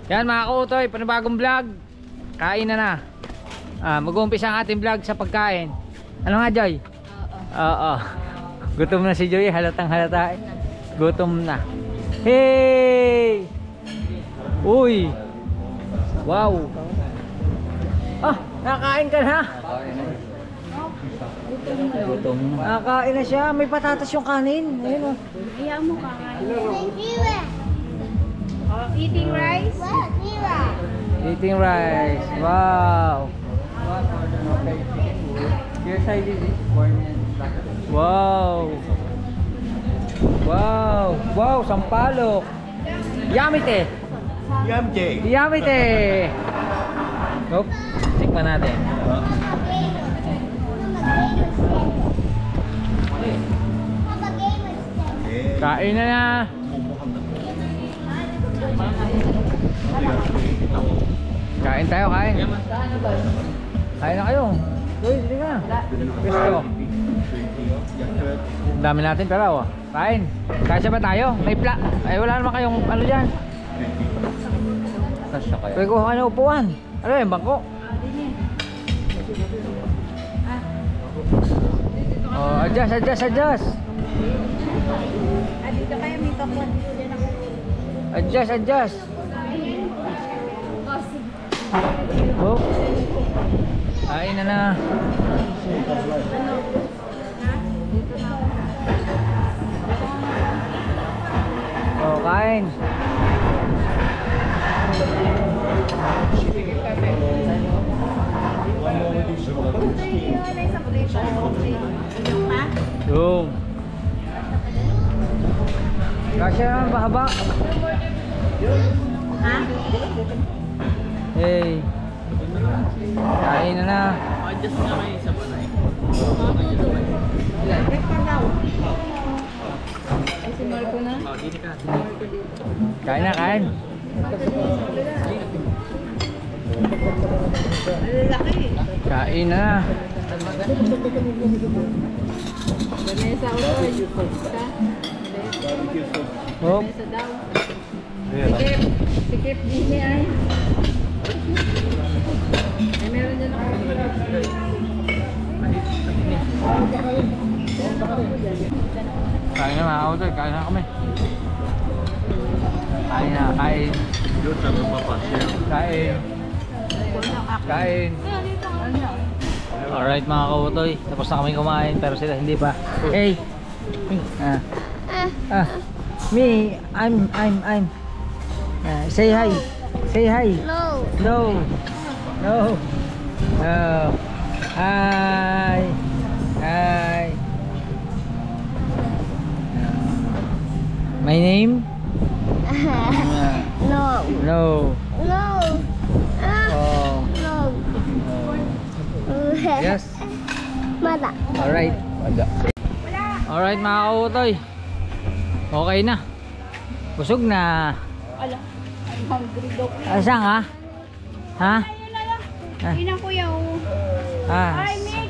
Yan mga kautoy, panibagong vlog. Kain na. Mag-uumpisa ang ating vlog sa pagkain. Ano nga, Joy? Oo. Gutom na si Joy, halatang halata. Gutom na. Hey! Uy! Wow! Nakain ka na? Gutom na. Nakain na siya. May patatas yung kanin. Ayun o. Ayaw mo kakain. Eating rice? Eating rice. Wow. Wow. Wow. Wow, sampalok. Yamite. Yamite. Oop, tikman natin. Kain na. Kain tayo, kain. Kain na kayo. Uy, sige na. Gusto. Dami natin pero kain. Kasya ba tayo? May ay wala naman kayong ano dyan. Kasya kayo. Pwede kuha na upuan. Ano yung bangko? Oh, adjust. Dito kayo, may kapwan. Adjust. Oh. Kain na. Oh, kain. Yung. Kasya naman bahaba. Ha? Hey. Kain na. Adjust nga kayo sa balay. Ay, si Marco na? Dito ka. Kain na, kain. Malalaki. Kain na. Vanessa Uloy. Oh. Vanessa daw. Sikip din ay. Ay, meron dyan ako. Kain na mga kautoy, kain na kami. Kain. Doon sa mapapasya. Kain. Alright mga kautoy, tapos na kami kumain pero sila hindi pa. Hey. Me, I'm. Say hi. No. Hi. My name? No. Oh. Yes. Alright. Alright mga kautoy. Okay na. Busog na. Ala, I'm hungry daw. Asang ha? Ha? Inang kuya, Ay, May,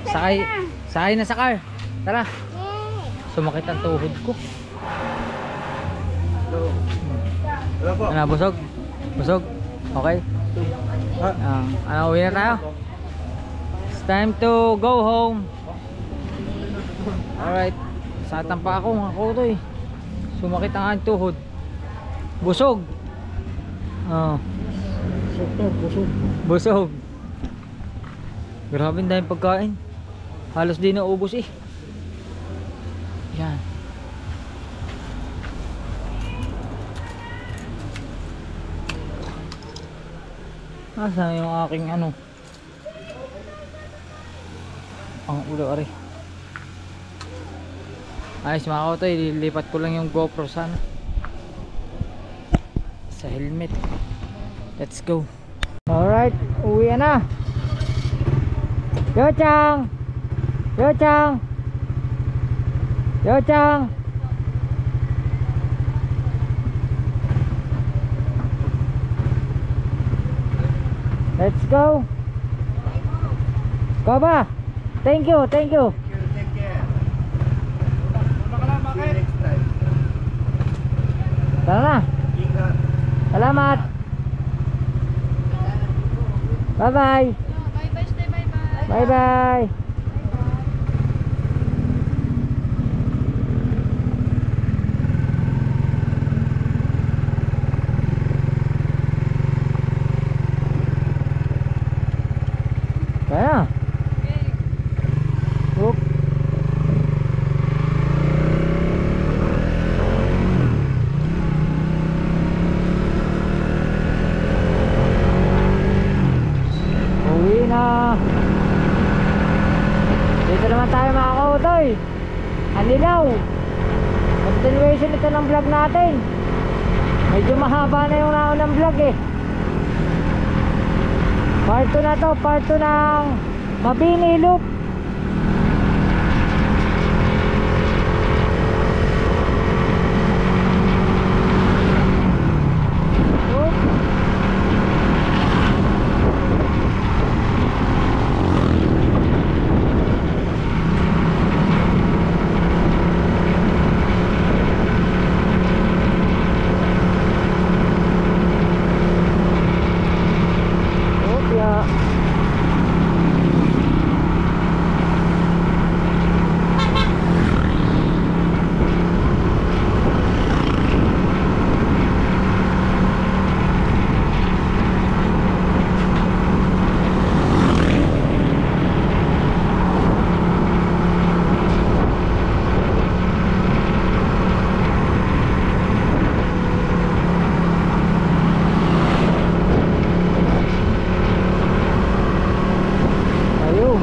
sakay na sa car. Tara. Sumakit ang tuhod ko. Ano, busog? Okay? Uwi na tayo. It's time to go home. Alright. Satan pa ako mga kautoy. Sumakit ang aking tuhod. Busog. Busog. Grabe na yung pagkain. Halos di na ubos eh. Yan. Nasaan yung aking ano? Ang ulo ari. Ayos mga kautoy, lilipat ko lang yung GoPro sana sa helmet. Let's go. Alright, uwi na. Yo-chang. Let's go. Baba. Thank you. Take care. Next time. Tara na. Ingat. Salamat. Bye bye. Bye-bye, stay bye-bye. Bye bye. Kaya. Oop. Uwi na. Dito naman tayo mga kautoy. Anilaw. Continuation ito ng vlog natin. Medyo mahaba na yung naunang vlog eh. Part 2 na to, part 2 ng Mabini Loop. Oop. Oop, ya. Ayun.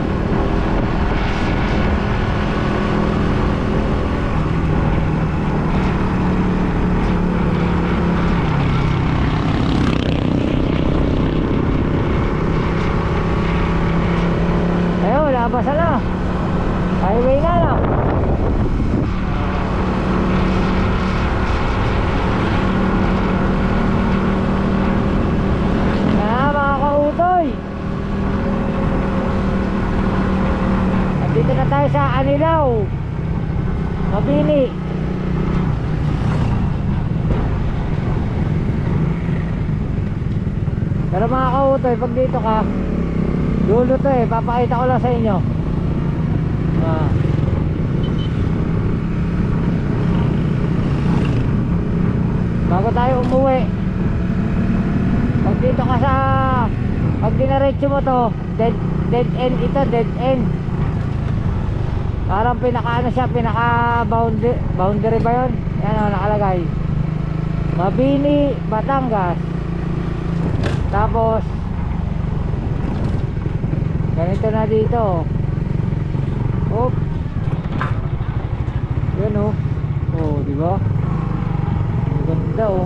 Ayun, labas na. Highway na lang. Mga kautoy. Dito na tayo sa Anilaw, Mabini. Pero mga kautoy, pag dito ka, dulo to eh, papakita ko lang sa inyo. Bago tayo umuwi, pag dito ka sa, pag dinaretso mo to, dead end ito, dead end. Parang pinaka ano siya, pinaka boundary ba yun? Yan o, nakalagay Mabini, Batangas. Tapos ganito na dito. Oop. Yan o. Oh, di ba? Ang ganda o.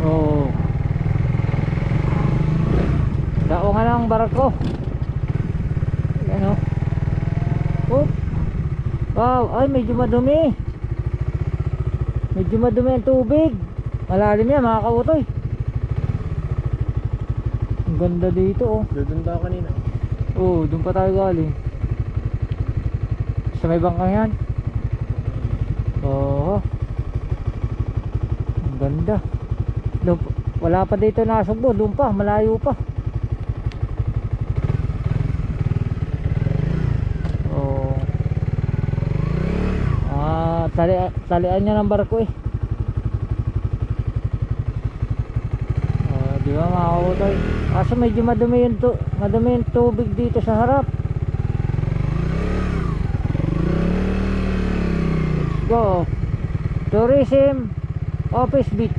Oh. Daungan ng barko. Yan o. Oop. Wow, ay medyo madumi. Medyo madumi ang tubig. Malalim yan mga kautoy. Ang ganda dito oh. Doon daw kanina. Oh, doon pa tayo galing. Sa may bangkang yan. Oh. Ang ganda. Doon, wala pa dito nasugbo. Doon pa, malayo pa. Oh. Talian niya ng barko eh. Di ba mga kautoy? Kaso medyo madumi yung tubig dito sa harap. Let's go. Tourism Office Beach.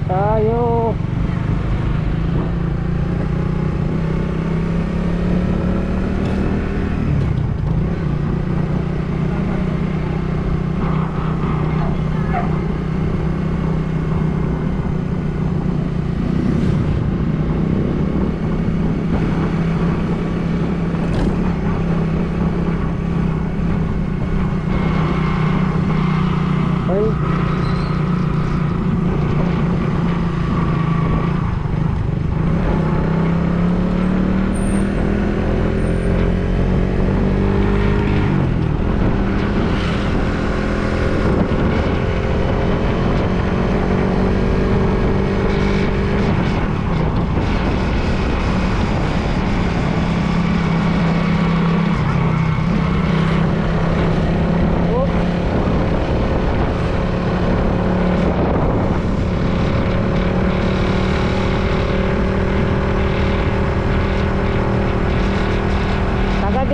Tayo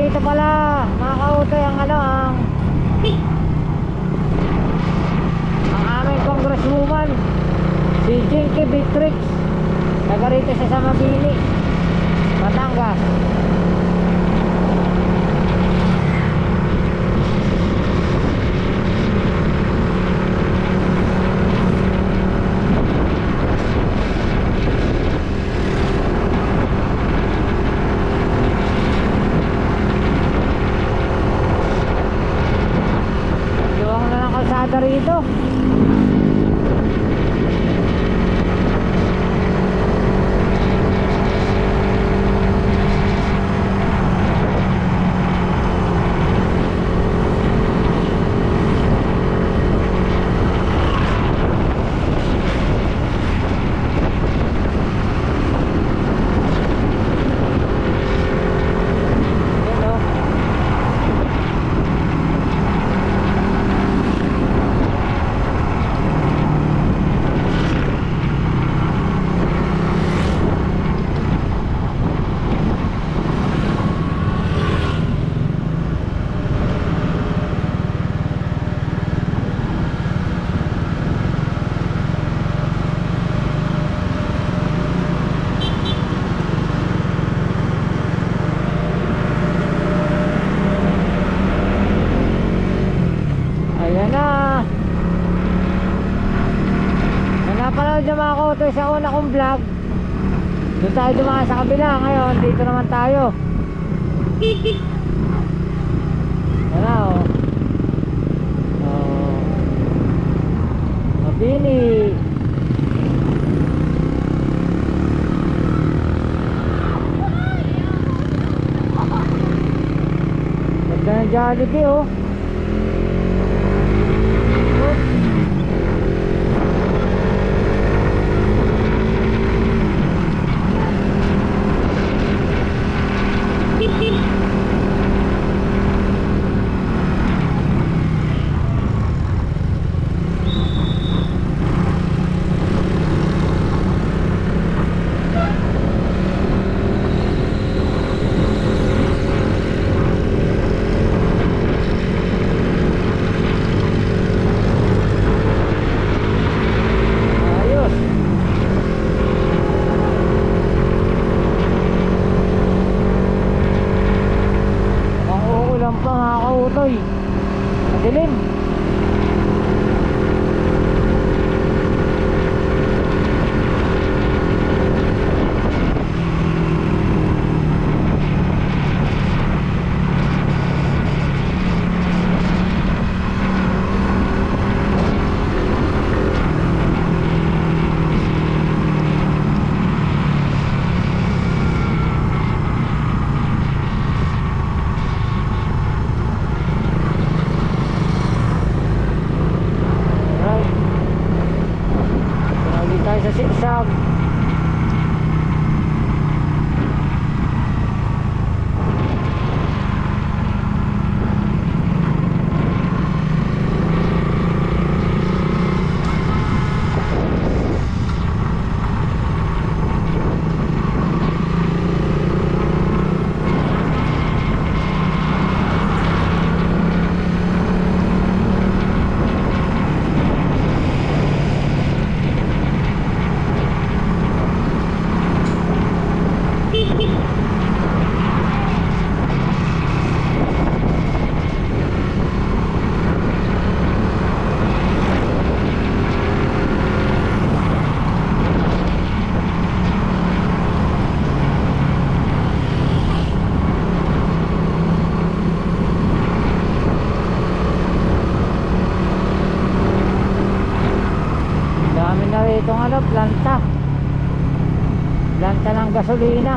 Narito pala mga kautoy ang ang aming congresswoman, si Jinky Beatrix. Taga rito siya sa Mabini, Batangas. Luwang na ng kalsada rito. Ayan na. Napanood niyo mga kautoy sa una kong vlog. Doon tayo dumaan sa kabila. Ngayon dito naman tayo. Ayan na oh. Oh. Mabini. Ganda ng Jollibee oh. Ayos. Ang uulan pa mga kautoy. Madilim. Right. Pinali tayo sa sigsag. Dami na rito planta. Planta ng gasolina.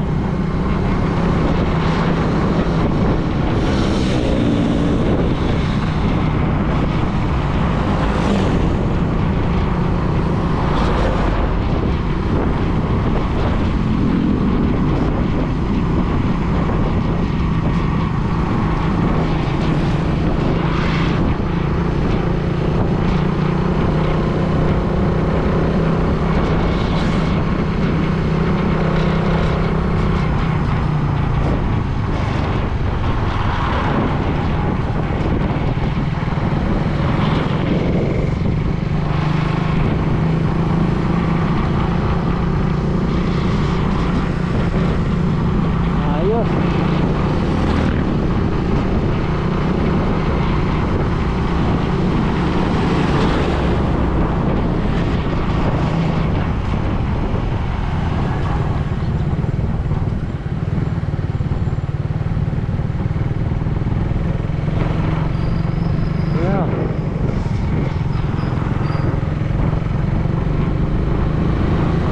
tayo. Yeah.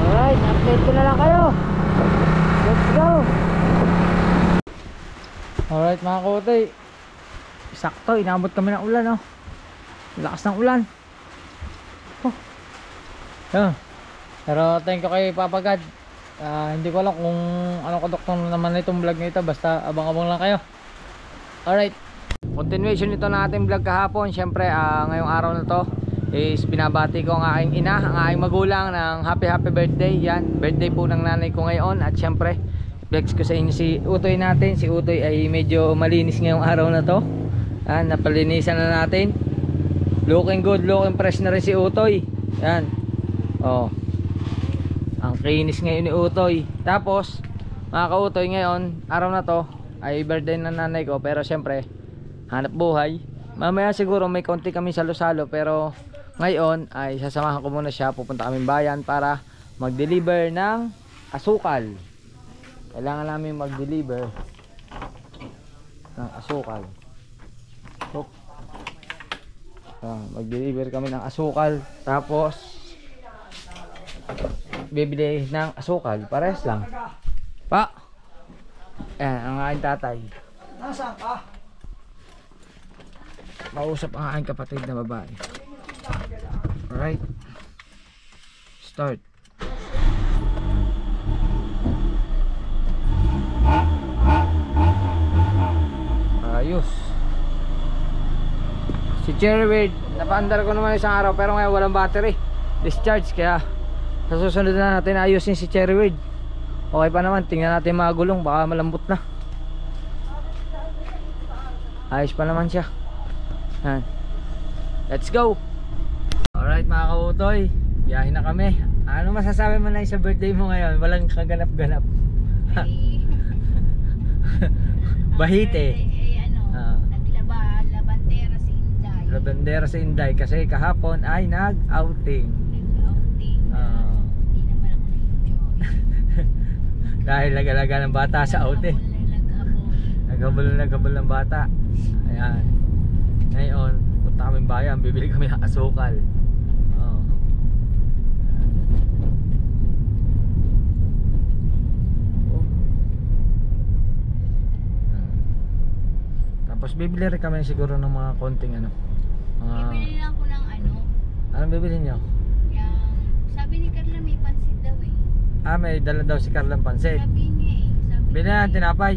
Alright, update ko na lang kayo. Let's go. Alright mga kotoy, sakto, inabot kami ng ulan, oh. Lakas ng ulan. Oh. Yan. Pero thank you kay Papa God. Hindi ko alam kung anong kadoktor naman na itong vlog na ito. Basta abang-abang lang kayo. Alright, continuation nito na ating vlog kahapon. Siyempre ngayong araw na to is binabati ko ang aking ina, ang aking magulang ng happy birthday. Yan, birthday po ng nanay ko ngayon. At siyempre flex ko sa inyo si Utoy natin. Si Utoy ay medyo malinis ngayong araw na to. Napalinisan na natin. Looking good, looking fresh na rin si Utoy. Yan. Oh. Ang kinis ngayon ni Utoy. Tapos mga ka-Utoy, ngayon araw na to ay birthday ng nanay ko. Pero siyempre hanap buhay. Mamaya siguro may konti kami salo-salo. Pero ngayon ay sasamahan ko muna siya. Pupunta kaming bayan para mag-deliver ng asukal. Kailangan namin mag-deliver ng asukal. So, mag-deliver kami ng asukal. Tapos bibili ng asukal. Pares lang. Pa! Ayan, ang aking tatay. Nasaan ka? Mausap ang aking kapatid na babae. Alright. Start. Ayos. Si Cherrywade, napaandar ko naman isang araw pero ngayon walang battery. Discharge, kaya sa susunod na natin ayusin si Cherrywade. Okay pa naman, tingnan natin mga gulong, baka malambot na. Ayos pa naman siya. Yan. Let's go. Alright mga ka-Utoy, biyahe na kami. Ano masasabi mo na sa birthday mo ngayon? Walang kaganap-ganap. Bahite. Labandera si Inday. Labandera sa Inday kasi kahapon ay nag-outing. Nag-outing na hindi naman ako nag-enjoy. Dahil lagalaga ng bata sa outing. Naghabol ng bata. Ayan. Ngayon, punta kami bayan, bibili kami ng asukal. Oh. Oh. Tapos bibili rin kami siguro ng mga konting ano. Bibili lang ako ng ano. Anong bibili niyo? Yung, sabi ni Carla may pansit daw eh. May dala daw si Carlang pansit. Sabi niya eh. Sabi Bili na ng tinapay.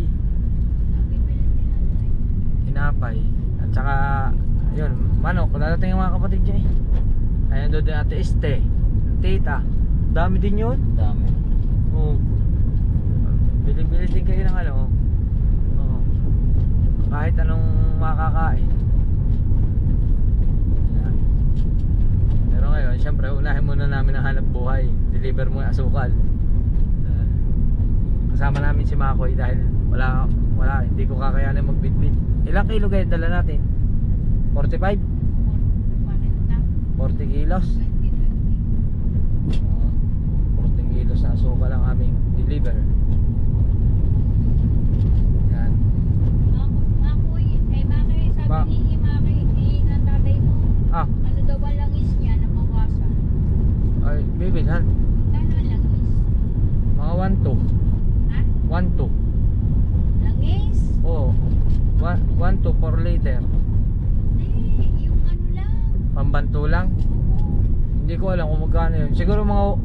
bibili tinapay. Tinapay. At saka yun, manok, dadating yung mga kapatid niya eh. Ayan doon din ate Este, tita. Dami din yun. Dami. Oo. Bili-bili din kayo ng ano. Oo. Kahit anong makakain. Ayan. Pero ngayon, syempre unahin muna namin ang hanap buhay. Deliver mo yung asukal. Kasama namin si Makoy dahil wala, hindi ko kakayanin magbitbit. Ilang kilo kayo dala natin? 45? 40. 40 kilos? 20. 40 kilos na asukal ang aming deliver. Yan. Ako eh, bakit sabi ni Maki, ng tatay mo, ano daw ba langis niya, nabawasan? Ay, bibilhan. Kano ang langis? Mga 1-2. Ha? 1-2. Langis? Oo. 1-2 4 liter. Yung ano lang. Pambanto lang. Oo. Hindi ko alam kung magkano yun. Siguro mga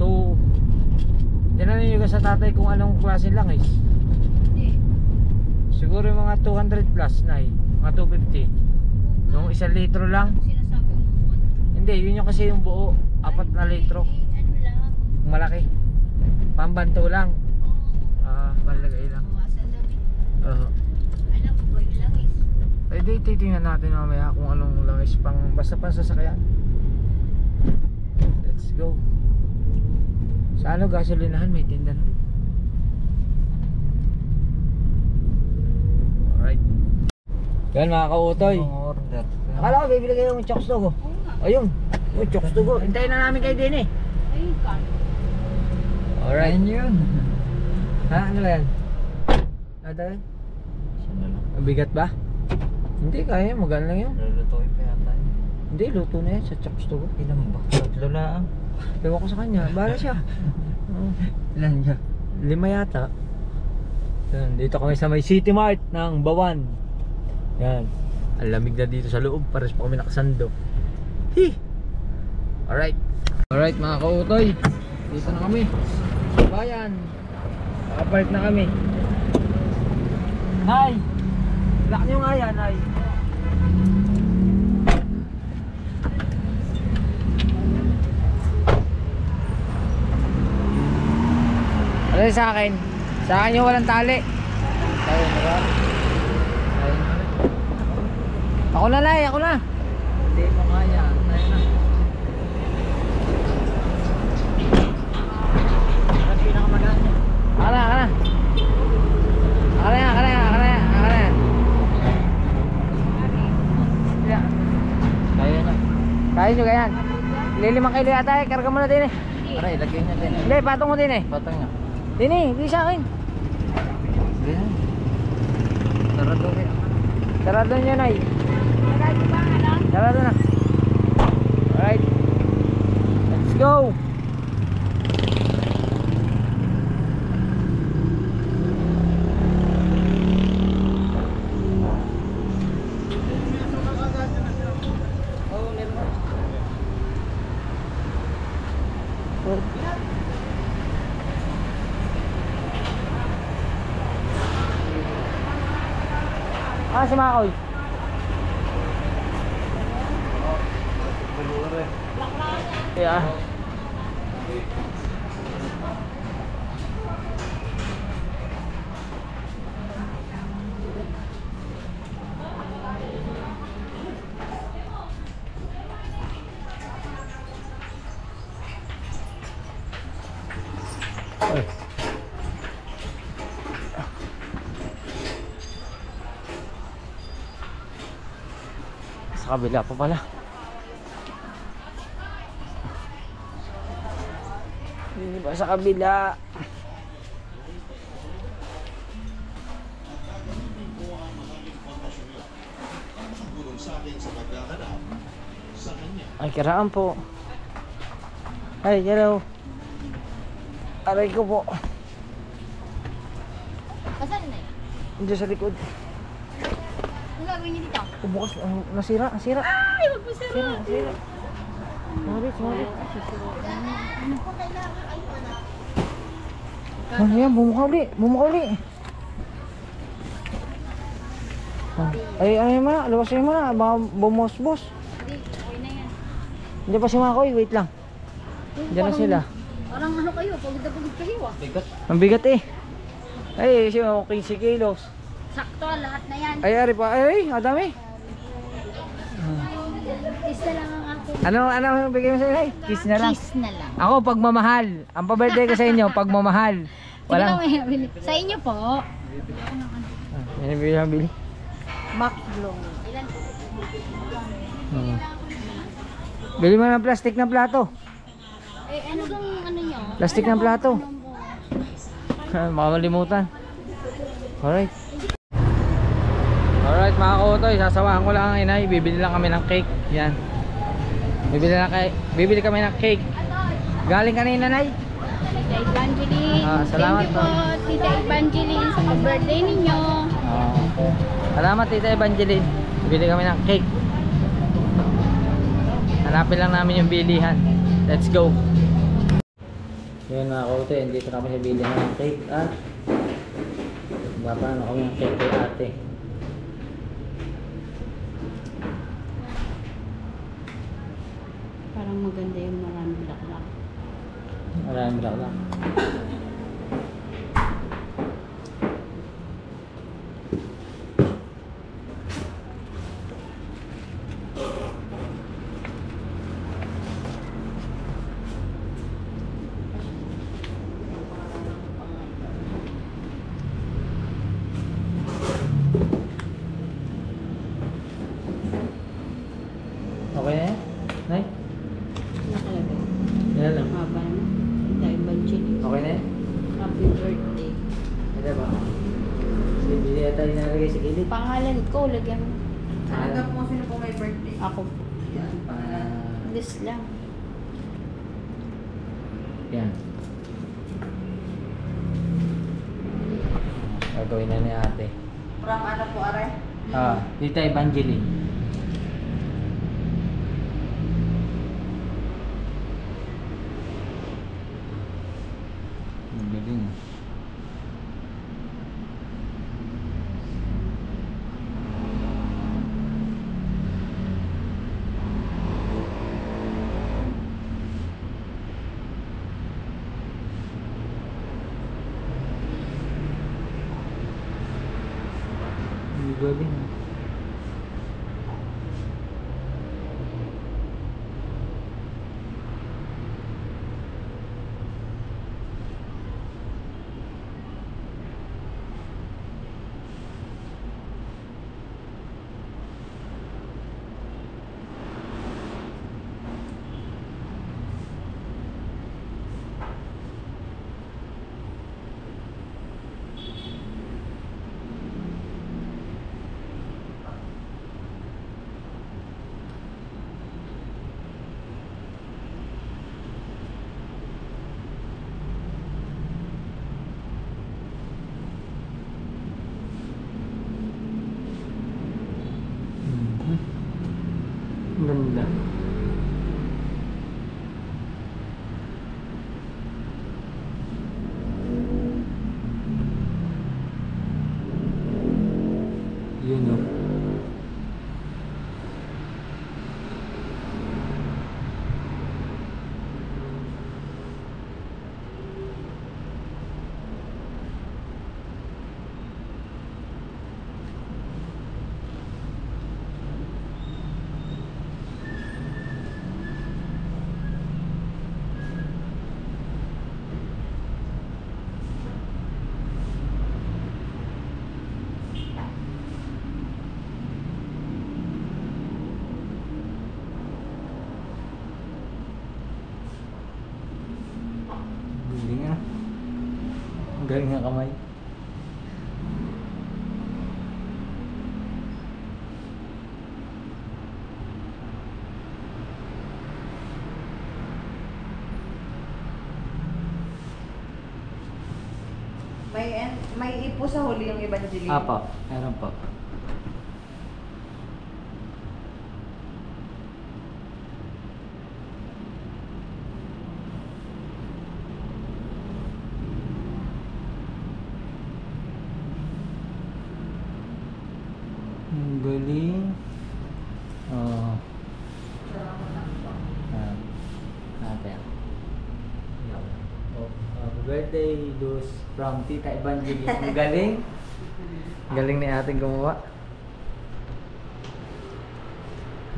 2. Tinanong nyo sa tatay kung anong klase lang eh. Hindi. Siguro yung mga 200 plus na eh. Mga 250. Yung 1 litro lang. Sinasabi mo mo. Hindi, yun yung kasi yung buo. 4 na litro. Ano lang. Malaki. Pambanto lang. Oo. Palagay lang. Bawasan daw eh. Oo. Alam mo ba yung langis? Ay di, titingnan natin mamaya kung anong langis pang basta pang sasakyan. Let's go. Sa ano gasolinahan may tinda na. Yan mga kautoy. order. Akala ko bibili kayo ng chokes dog. Ayun. Oh, chokes dog. Hintayin na namin kayo din eh. Ayun ka. Alright. Ayun yun. Ha? Ano ba yan? Ano yan? Mabigat ba? Hindi, kaya. Maganda lang yun. Lulutuin pa yata yun. Hindi, luto na yan sa chokes dog. Ilang ba? 3 lang. Ewan ko sa kanya. Bahala siya. Oo. Ilan siya? 5 yata. Yan, dito kami sa may City Mart ng Bawan. Yan. Ang lamig na dito sa loob. Pares pa kami nakasando. Hi! Alright. Alright mga kautoy. Dito na kami. Bayan. Nakapark na kami. Nay! Lock nyo nga yan, Nay. Ano sa akin? Sa akin yung walang tali. Tayo na ba? Ako na, Nay, ako na. Hindi mo kaya. Tayo na. Ang pinakamaganda. Ako na, ako na. Ako na, ako na, ako na, ako na. Yeah. Kaya na. Kaya nyo ganyan. 5 kilo yata eh, karga mo na din eh. Aray, lagyan niya din. Hindi, patong mo din eh. Patang niya. Din eh, di sa akin. Ganyan. Sarado rin. Sarado nyo, Nay. Sarado ba ano? Sarado na. Alright. Let's go. Ah, si Makoy. Yeah. Ay. Sa kabila pa pala. Hindi ba sa kabila? Ay, kiraan po. Ay, hello. Aray ko po. Asan na yun? Diyan sa likod. Ang gagawin niyo dito? Bukas, nasira, nasira. Ay, wag mo sira. Nasira. Sumalit, sumalit. Ano yan, bumuka uli, bumuka uli. Ay, ano yun mo na, luwasin mo na, baka bumos-bos. Hindi, okay na yan. Diyan pa si Makoy, wait lang. Diyan na sila. Parang ano kayo, pagod na pagod kayo ah. Bigat. Ang bigat eh. Ay, siya 15 kilos. Sakto, lahat na yan. Ay, ari pa, ay, adami. Kiss na lang ang akin. Ano bigay mo sa inyo? Kiss na lang. Kiss na lang. Ako, pagmamahal. Ang pa-birthday ko sa inyo, pagmamahal. Walang... Sa inyo po, Yan yung bili. Max Blow. Ilan? Bili mo ng plastic na plato. Eh, ano bang ano nyo? Plastic ng plato. Baka malimutan. Alright. Alright mga kautoy, sasawahan ko lang ang inay. Bibili lang kami ng cake. Yan. Bibili kami ng cake. Galing kanina, Nay. Tita Evangeline. Salamat Thank you po, Tita Evangeline, sa birthday ninyo. Salamat, Tita Evangeline. Bibili kami ng cake. Hanapin lang namin yung bilihan. Let's go. Yun mga kautoy, dito na kami sa bilihan ng cake. Paano kami ng cake kay ate. Parang maganda yung maraming bulaklak. Maraming bulaklak. kaya tayo nalagay sa gilid. Pangalan ko, lagyan mo. Talaga po sino po may birthday? Ako. Yan, pangalan. This lang. Yan. Gagawin na ni ate. From ano po, are? Tita Evangeline. Ang galing. Ang galing. Ang ganda. Yun o. Galing ah. Ang galing ng kamay. May ipo sa huli yung Evangeline. Apo, meron po. Ang galing. Oh. Natin. Happy birthday, Luz, from Tita Evangeline. Ang galing. Ang galing ni ating gumawa.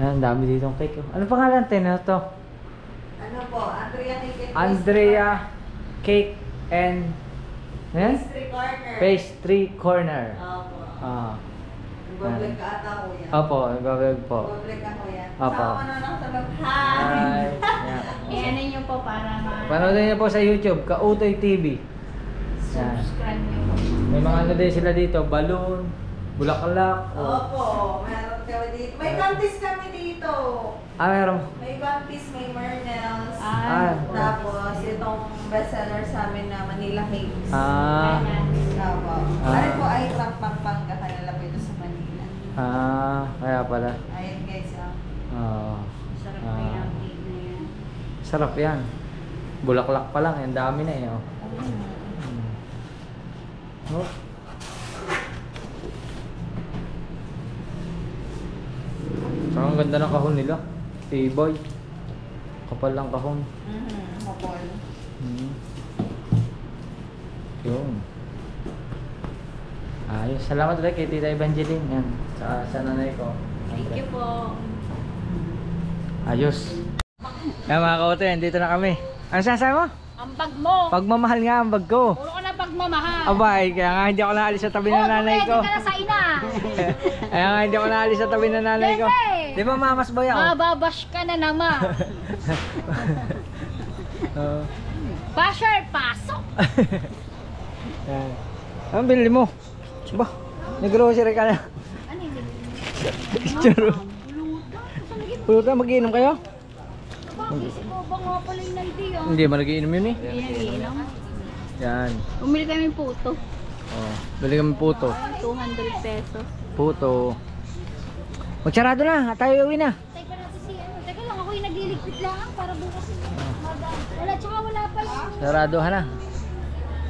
Ang dami ditong cake. Ano pangalan tayo to? Ano po, Andrea Cake and Andrea Cake and Pastry Corner. Pastry Corner. Opo. Ah. Nag-vlog ka ata ko yan. Opo, nag-vlog po. Nag-vlog ako yan. Opo. Sama na lang sa loob. Hi. I-ano nyo po para Panoodin niyo po sa YouTube, Kautoy TV. Yan. subscribe nyo po. May mga ano din sila dito, balloon, bulaklak. Opo, meron kami dito. May contest kami dito. Meron. May contest, may Mernels. Ah. Tapos, itong bestseller sa amin na Manila Cakes. Opo. Ah. Ano po ay Pampanga, kanila po ito sa Manila. Kaya pala. Ayan guys, Oo. Sarap pa yung cake na yan. Sarap yan. Bulaklak pa lang, ang dami na eh. Oh. Oh. Saka ang ganda ng kahon nila. Tibay. Kapal lang kahon. Mapol. Yun. Ayos. Salamat ulit kay Tita Evangeline. Yan. Sa nanay ko. Thank you po. Ayos. Yan mga kautoy, dito na kami. Ano sasabi mo? Ang bag mo. Pagmamahal nga ang bag ko. Puro ka na pagmamahal. Abay, kaya nga hindi ako naalis sa tabi ng nanay ko. Pwede ka na sa ina. Kaya nga hindi ako naalis sa tabi ng nanay ko. Pwede. Di ba mamas boy ako? Mababash ka na naman. Basher, pasok. Yan. Anong binili mo? Ba? Nag-grocery ka na. Ano yun? Charo. Pulutan. Pulutan, mag-iinom kayo? Bakit si Boba nga pala yung nandiyan? Hindi, mag-iinom yun eh. Iinom. Yan. Bumili kami ng puto. Oh, bili kami puto. 200 pesos. Puto. Magsarado na, tayo uwi na. Teka natin si ano. Teka lang, ako yung nagliligpit lang para bukas. Wala, tsaka wala pa yung Sarado ha na.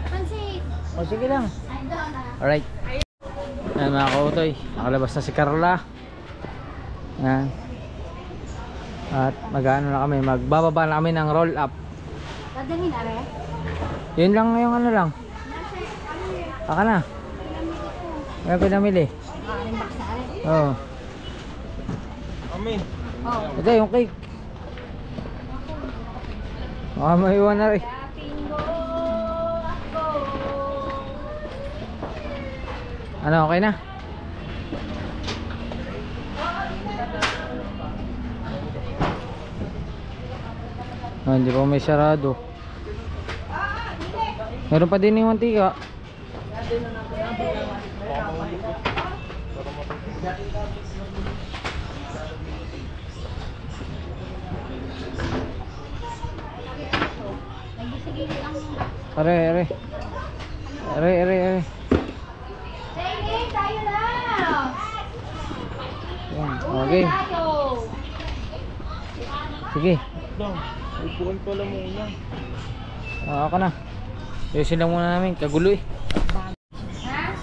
pansit. O sige lang. Ay, doon na. Alright. Ayan mga kautoy, nakalabas na si Carla. Ayan. At mag-ano na kami, magbababa na kami ng roll up. Dadalhin na rin. Yun lang yung ano lang. Aka na. Kaya pinamili. Aling box na rin. Oo. Amin. Oh. Ito yung cake. Baka maiwan na rin. Pingo ako. Ano, okay na? Ah, hindi pa may sarado. Meron pa din yung mantika. Nagsigili ang Are, are. Are, are, are. Sige, tayo na. Yan, okay. Tayo. Sige. Dong, upuan pala muna. Ako na. Ayusin lang muna namin. Kagulo eh.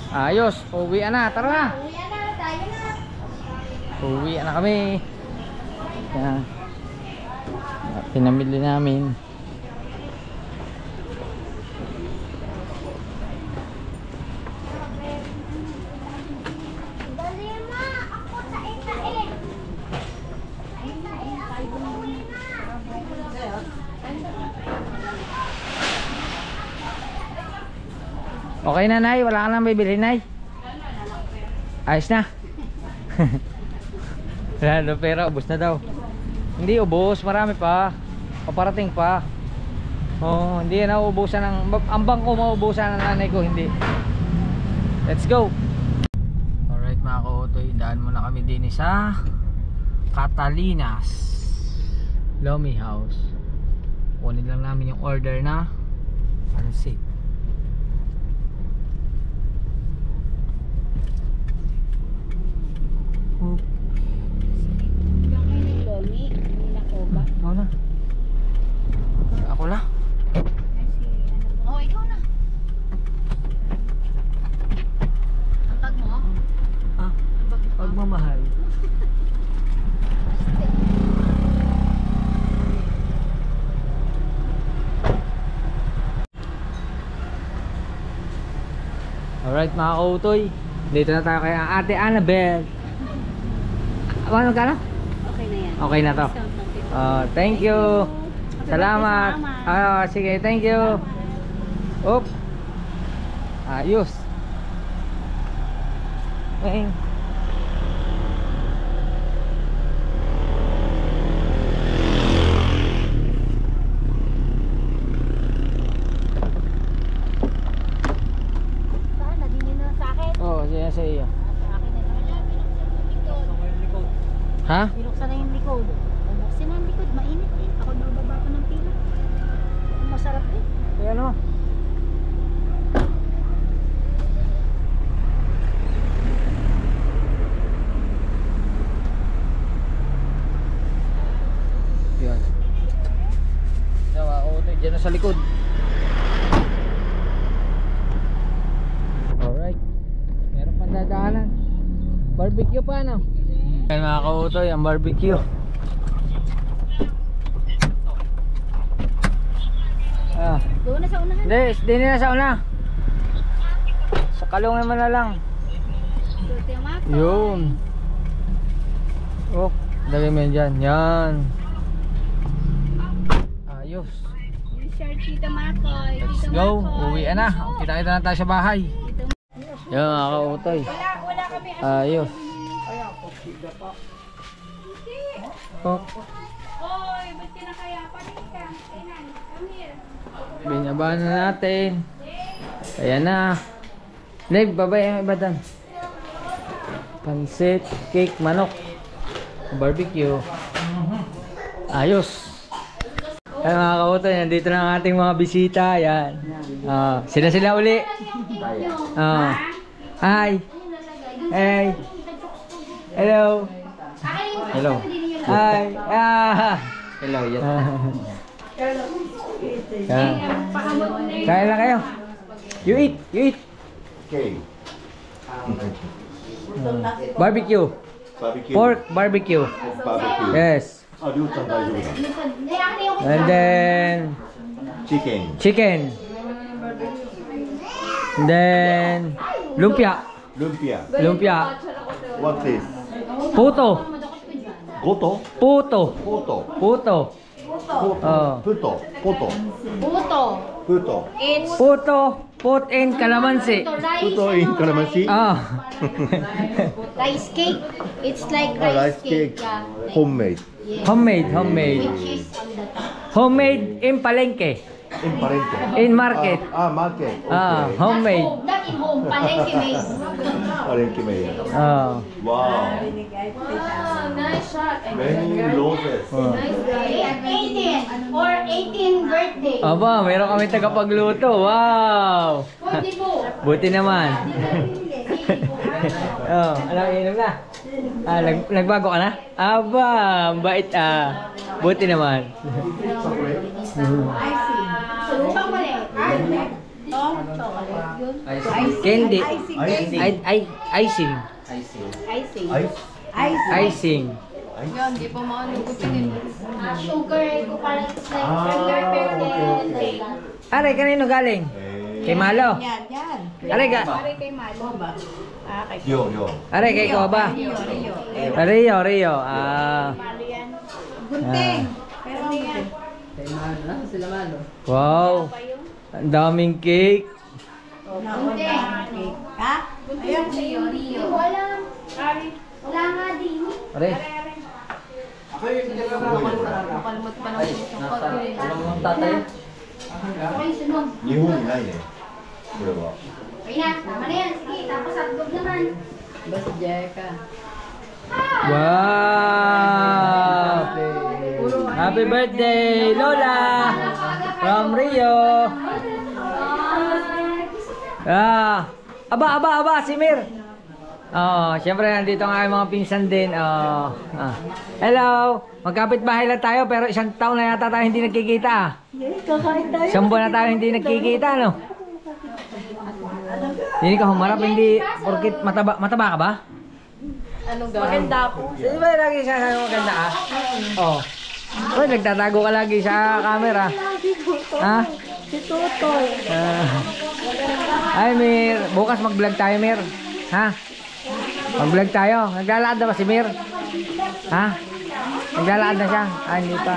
Ha? Ayos. Uwi na. Tara na. Uwi na, tayo na. Uwi na kami. Yan. Pinamili namin. Dali na, ako tain-tain. Tain-tain, tayo na. Okay na, Nay. Wala ka nang bibili, Nay. Ayos na. Wala na pera. Ubus na daw. Hindi ubos. Marami pa. Paparating pa. Oh, hindi na uubusan ng... Ang bangko mauubusan ng nanay ko. Hindi. Let's go. Alright mga kautoy. Daan muna kami din sa Catalinas Lomi House. Kunin lang namin yung order na pansit. Oh, Yung kayo ni Lomi, hindi na ko ba? ako na. Ako na. Oh, ikaw na. Ang tag mo? Ah, pagmamahal. Alright mga kautoy, dito na tayo kay Ate Annabel. Ano ka na? Okay na yan. Okay na to. Thank you. Salamat. Sige, thank you. Op. Ayos. Bang. Saan? Nadinin na sa akin? Oh, siya sa iyo. Sa akin na lang. Ha? Binuksan na yung likod. Buksin na yung likod. Mainit eh. Ako bababa ko ng pila. Masarap eh. Kaya ano? Yan. Diyan ako dyan na sa likod. Alright. Meron pang dadaanan. Barbecue pa no? Ayan mga kautoy, ang barbecue. Ah. Doon na sa unahan. Hindi na sa una. Sa kalungan mo na lang. Dito yung mako. Yun. Oh, lagay mo yan dyan. Yan. Ayos. Yung shirt Tita Makoy. Let's Tita go. Makoy. Uwi na. Kita-kita na tayo sa bahay. Tita Yan mga kautoy. Wala kami. Ayos. Oh, Oy, ba't kinakaya? Panik ka. Kainan. Come here. binabaan na natin. Ayan na. Leg, babay ang iba doon. Pancit, cake, manok. Barbecue. Ayos. Ay mga kautoy, nandito na ang ating mga bisita. Ayan. Sila uli. Hi. Hey. Hello. Hello. Hi. Hello. Yes. Kain lang kayo. You eat. Okay. Barbecue. Barbecue. Pork barbecue. Barbecue. Yes. Ryutan daijoubu. And then Chicken. And then lumpia. Lumpia. What is? Puto. Goto? Puto. Poto. Puto. Puto. Poto. Puto. Puto. It's Puto. Put in calamansi. rice. Puto in calamansi? Rice cake. It's like Rice rice cake. cake. Yeah. Homemade. Homemade. With cheese on the top. Homemade in palengke. In Parente. In market. Market. Okay. Homemade. Not in home. Palengke made. Parente made. Wow. Nice shot. Many roses. 18 or 18 birthday. Aba, meron kami tagapagluto. Wow. Pwede po. Buti naman. Anong inom na? Nagbago ka na? Aba, ang bait Buti naman. Sulupang mali. Candy. Icing. Icing. Yun, di pa maunugupin. Sugar ko parang it's like sugar okay. Aray, kanino galing? Kay Malo. Yan. Aray, Pare kay Malo ba? Kay Yo. aray, kay ko ba? Rio. Rio. Gunting. Pero yan. Wow. Ang daming cake. Gunting. Ha? Ayun. Rio. Wala nga din. Aray. Nakalimot pa ng Alam mo ang tatay? Okay, sunod. 日本にないね。これは。 Okay na, tama na yan. Sige, tapos hotdog naman. Basta Jeka. Wow! Happy birthday, Lola! From Rio! Aba, si Mir! Siyempre nandito ang aking mga pinsan din. Hello! Magkapit bahay lang tayo pero isang taon na yata tayo hindi nagkikita. Isang buwan na tayo hindi nagkikita, no? Hindi ka humarap, hindi porkit mataba ka ba? Anong gawin? Maganda ako. Di ba lagi siya sa maganda Oh, nagtatago ka lagi sa camera. Ha? Si Tutoy. Ay, Mir. Bukas mag-vlog tayo, Mir. Ha? Mag-vlog tayo. Naglalakad na ba si Mir? Ha? Naglalakad na siya? Hindi pa.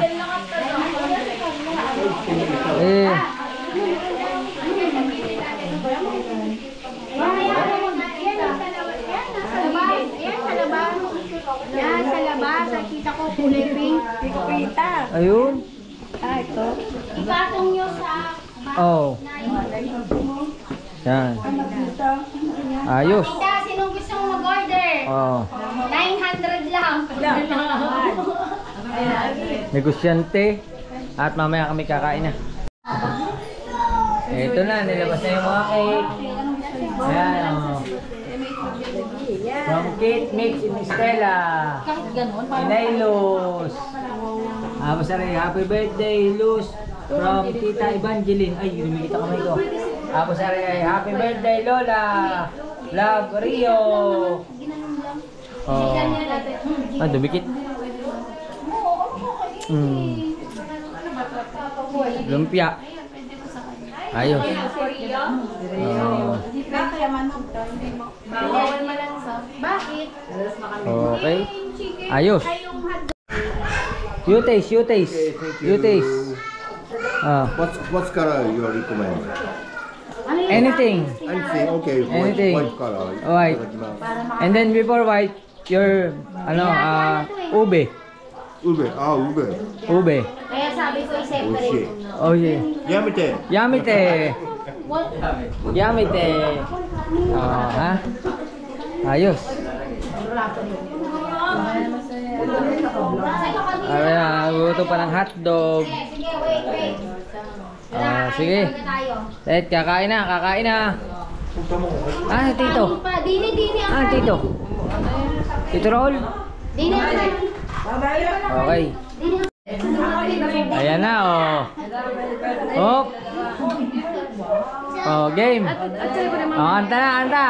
Yan, sa labas. Nakita ko kulay pink. Kita. Ayun. Ito. Ipatong nyo sa Yan. Ayos. Tita, sinong gusto mong mag-order? 900 lang. Negosyante. At mamaya kami kakain na. Ito na, nilabas na yung mga cake. Ayan, From Kate Mix in Stella. Kahit ganun, Inay Luz. Basta rin, happy birthday, Luz. From Tita Evangeline. Ay, lumikita kamay ko. Basta rin, happy birthday, Lola. Love, Rio. Dumikit. Lumpia. Ayos. Bakit? Okay. Ayos. You taste. What color you recommend? Anything. Anything. Okay. Anything. White color. White. And then before white, your ube. Ube. Ube. Ube. Kaya sabi ko i-separate. Oishi. Oh yeah. Yamete. Yamite. Ha? Ayos. Gusto pa ng hotdog. Sige. Let, kakain na, kakain na. Tito. Tito. Tito Raul. Okay. Ayan na, oh. Hop. Oh, game. Oh, anta na, anta.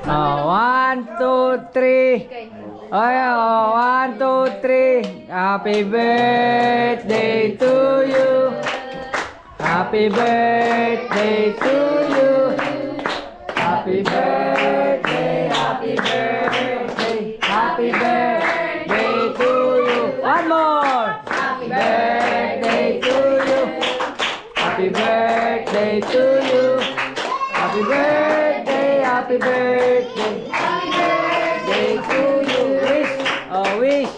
Oh, 1, 2, 3. Oh, 1, 2, 3. Happy birthday to you. Happy birthday to you. Happy birthday, happy birthday, happy birthday to you. One more. Happy birthday to you. Happy birthday to you. Happy birthday, happy birthday. Happy birthday to you. Wish. Oh, wish.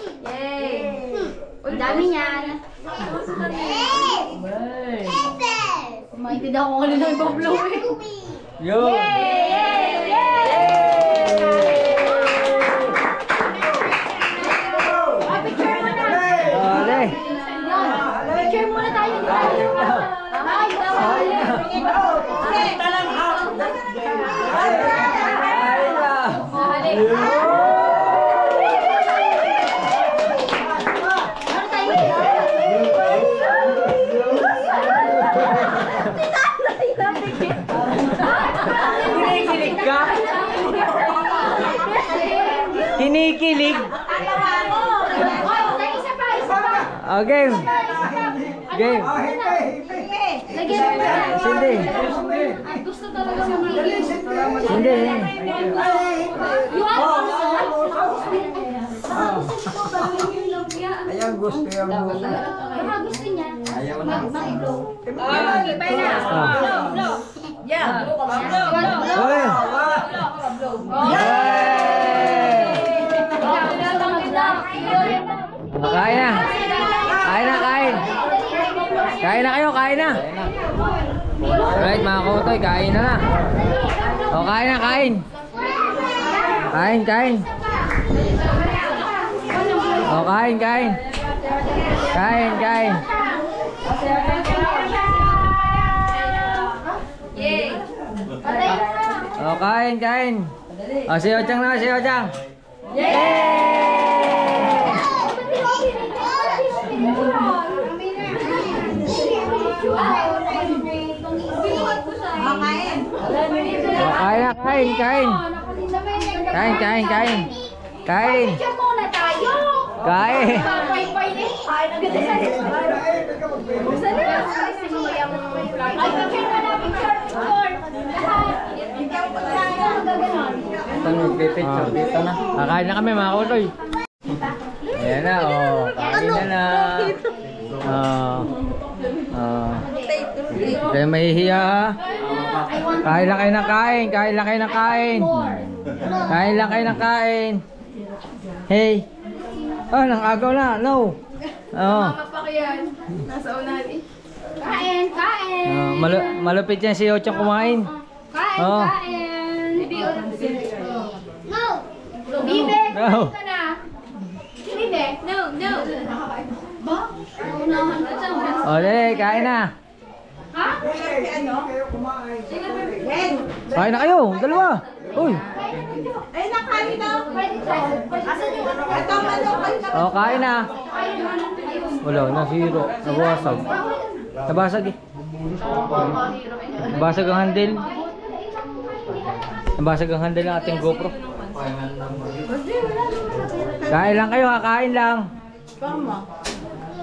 Ang dami niyan. Maintindihan ko kanina yung pag-blow eh. Yo. Picture muna. Ole. Picture muna tayo. Kinikilig ka? Kinikilig? Oh, game. Game. Lagyan mo na. Sindi. Ay, gusto talaga mamigil. Sindi. Yung Ayan, gusto yan mo. baka gusto niya. Mag-blow. Okay. Kain na. Kain na, kain. Kain na kayo, kain na. Alright mga kotoy, kain na. O, kain na, kain. Kain, kain. O, kain, kain. Kain, kain. O, kain, kain. O, si Ochang na, si Ochang. O, kain na, kain, kain. Kain, kain, kain. Kain. Picture muna tayo. Kain. Pay-pay na. Ay, nagdadasal. Gusto na. Ay, picture na na. Picture. Picture dito na. Kakain na kami mga kotoy. Ayan na, oh. Kain na. Kaya mahihiya ha. Kain lang kayo ng kain. Kain lang kayo ng kain. Kain lang kayo ng kain. Hey. Oh, nang agaw na. No. Oh. Nasa unahan eh. Kain, kain. Malupit yan si Ochang kumain. Kain, Oh. kain. No. Bibe, No. kain ka na. Bibe, no, no. Ba? Unahan ka sa O, dali, kain na. Ha? Kain na kayo, dalawa. Uy. Ay, nakain na. Asan yung ano? Ito, manok. O, kain na. Wala, nasiro. Nabasag. Nabasag eh. Nabasag ang handle. Nabasag ang handle ng ating GoPro. Kain lang kayo, kakain lang.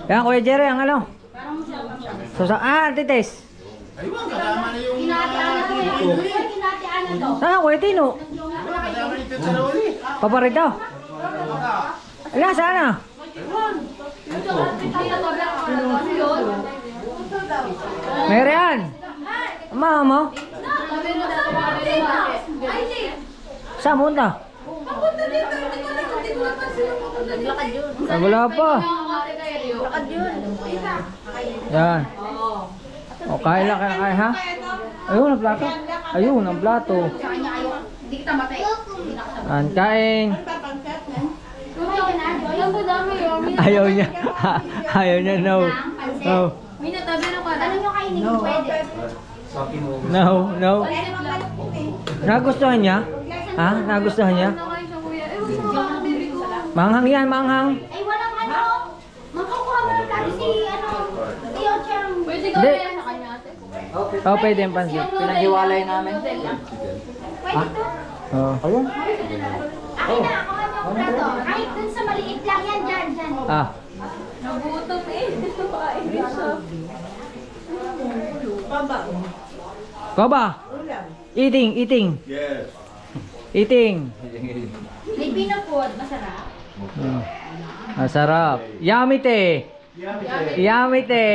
Yan, Kuya Jerry, ang ano? Antites. Kinatian na to eh. Kinatian na to. Saan, Kuya Tino? Paparito. Ala, saan na? Merian. Mama mo? Saan punta? Wala pa. Yan. O, kain lang, kain ha? Ayun, ang plato. Ayun, ang plato. Hindi kita matay. Hindi na kita An, kain. matay. Ayaw niya. Ayaw niya, no. No. May natabi na ko. Ano nyo kainin? Pwede. No, no. Nagustuhan niya? Ha? Nagustuhan niya? Manghang yan, manghang. Ay, walang ano. Magkukuha mo ng plato si ano. Tio Chang. Pwede ka Hindi. sa kanya ate. Oh, pwede yung pansit. Pinaghiwalay namin. Pwede to. Oh. Ayun. Akin na, kuha niyo ang plato. Kahit dun sa maliit lang yan, dyan. Ah. Nagutom eh. Ko ba? Eating, eating. Yes. Eating. May pinapod, masarap. Masarap. Yummy te. Yummy te.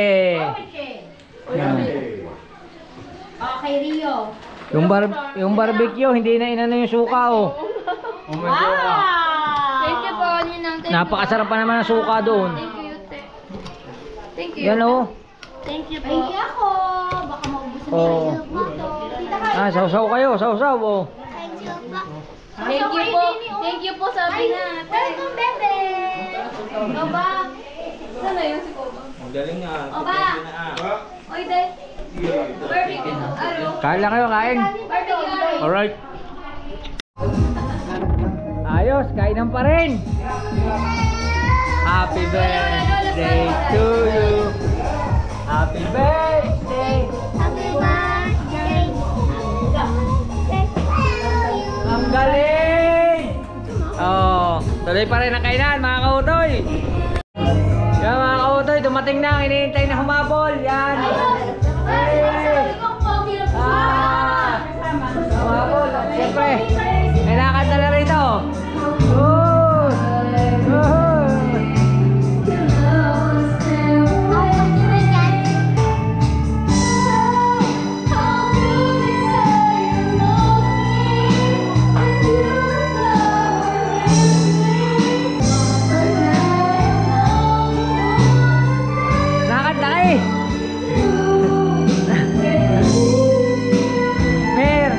Okay, Rio. Yung barbecue, hindi na inano yung suka oh. Thank you po, Ninang. Napakasarap pa naman ang suka doon. Thank you, te. Thank you. Yan oh. Thank you po. Thank you ako. Baka maubusan Oo. niyo yung plato. Tita kayo. Ah, sausaw kayo, sausaw oh. Thank you po. Thank you po. Thank you po sabi natin. Welcome, bebe. Oba. Sana yun si Koba? Ang galing nga. Oba. Oy, day. Barbecue. Ano? Kain lang kayo, kain. Barbecue. Alright. Ayos, kainan pa rin. Happy birthday to you. Happy birthday. Happy birthday. Ang galing! Oh, tuloy pa rin ang kainan mga kautoy. Yan mga kautoy, dumating na, hinihintay na humabol. Yan. Hey! Humabol. Siyempre, may nakanta na rito. Oh! Oh! Nakanta ka eh. Mer.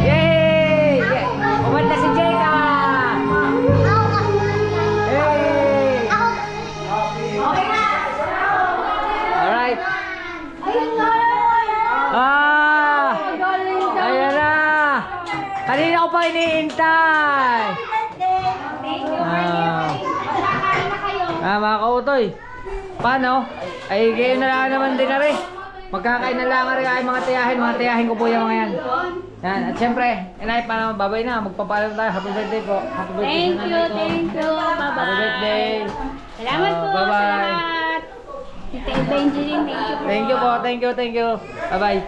Yay! Yay! Kumanta si Jeka! Hey! Alright. Ah! Ayan na! Kanina ko pa iniintay! Mga kautoy. Paano? Ay, kayo na lang naman din na rin. Magkakain na lang rin ay mga tiyahin ko po yung mga yan. Yan, at syempre, inay pa naman, babay na, magpapaalam tayo. Happy birthday po. Happy birthday Thank sa you, nanay ko. thank you. Bye-bye. Happy birthday. Salamat po Bye-bye. sa lahat. Tita Evangeline, thank you po. Thank you po, thank you. Bye-bye.